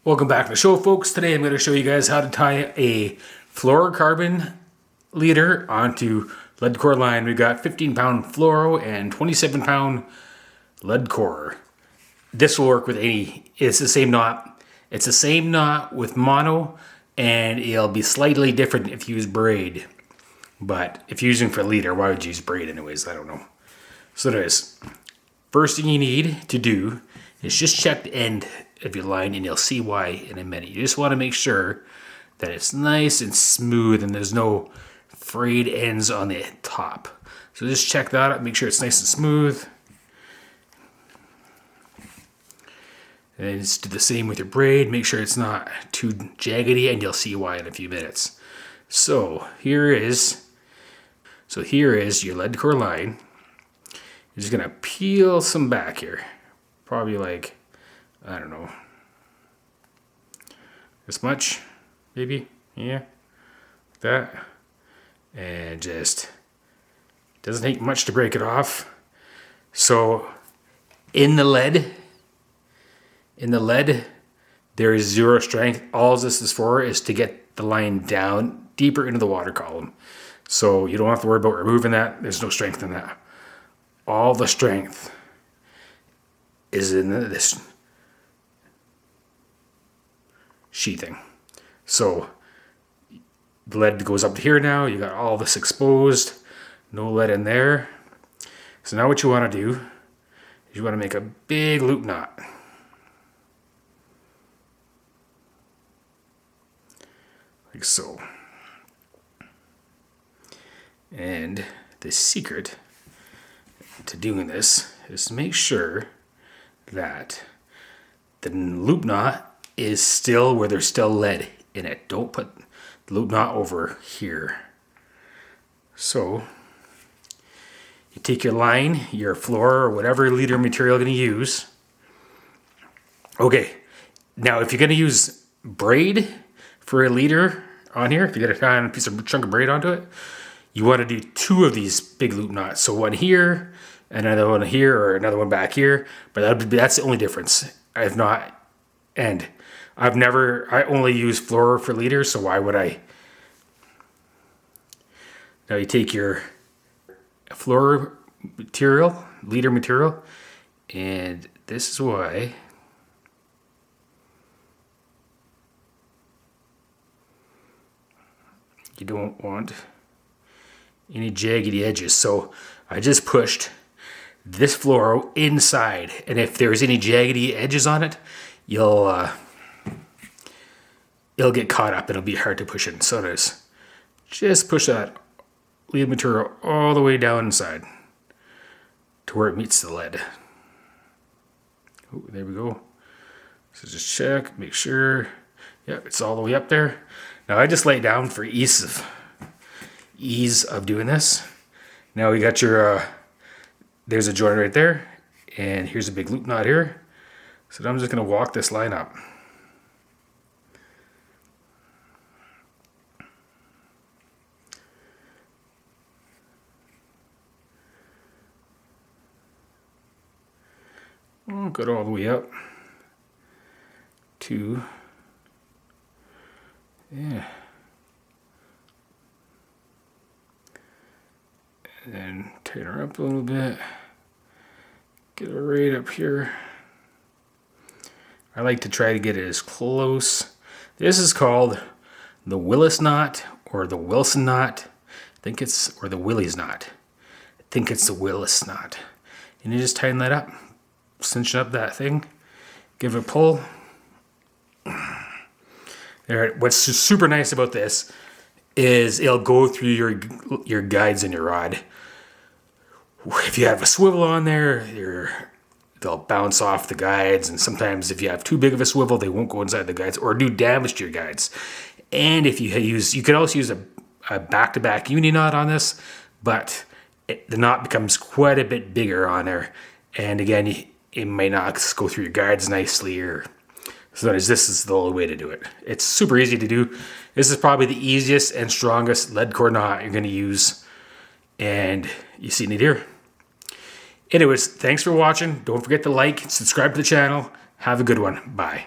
Welcome back to the show, folks. Today I'm going to show you guys how to tie a fluorocarbon leader onto lead core line. We've got 15-pound fluoro and 27-pound lead core. This will work with any. It's the same knot. It's the same knot with mono, and it'll be slightly different if you use braid. But if you're using for leader, why would you use braid anyways? I don't know. So there is. First thing you need to do is just check the end of your line, and you'll see why in a minute. You just want to make sure that it's nice and smooth and there's no frayed ends on the top. So just check that out, make sure it's nice and smooth. And just do the same with your braid. Make sure it's not too jaggedy, and you'll see why in a few minutes. So here is your lead core line. You're just gonna peel some back here. Probably like, I don't know, this much, maybe, yeah, like that. And just, doesn't take much to break it off. So in the lead, there is zero strength. All this is for is to get the line down deeper into the water column. So you don't have to worry about removing that. There's no strength in that. All the strength is in this sheathing. So the lead goes up to here now. You got all this exposed. No lead in there. So now what you want to do is you want to make a big loop knot. Like so. And the secret to doing this is to make sure that the loop knot is still where there's still lead in it. Don't put the loop knot over here. So you take your line, your fluoro, or whatever leader material you're going to use. Okay, now if you're going to use braid for a leader on here, if you're going to tie a piece of chunk of braid onto it, you want to do two of these big loop knots. So one here, another one here, or another one back here. But that's the only difference. I only use fluoro for leaders, so why would I? Now you take your fluoro material, leader material, and this is why you don't want any jaggedy edges. So I just pushed this fluoro inside, and if there's any jaggedy edges on it, it'll get caught up. It'll be hard to push in. So just push that lead material all the way down inside to where it meets the lead. Oh, there we go. So just check, make sure. Yep, it's all the way up there. Now I just lay it down for ease of doing this. Now we got your there's a joint right there, and here's a big loop knot here. So I'm just going to walk this line up. I'll go all the way up to, yeah. And then tighten her up a little bit. Get her right up here. I like to try to get it as close. This is called the Willis knot or the Wilson knot. Or the Willie's knot. I think it's the Willis knot. And you just tighten that up. Cinch up that thing. Give it a pull. There. What's super nice about this is it'll go through your guides in your rod. If you have a swivel on there, they'll bounce off the guides, and sometimes if you have too big of a swivel, they won't go inside the guides or do damage to your guides. And if you could also use a back-to-back uni knot on this, but the knot becomes quite a bit bigger on there, and again, it may not go through your guides nicely, so this is the only way to do it. It's super easy to do. This is probably the easiest and strongest lead core knot you're going to use, and you see it here. Anyways, thanks for watching. Don't forget to like and subscribe to the channel. Have a good one. Bye.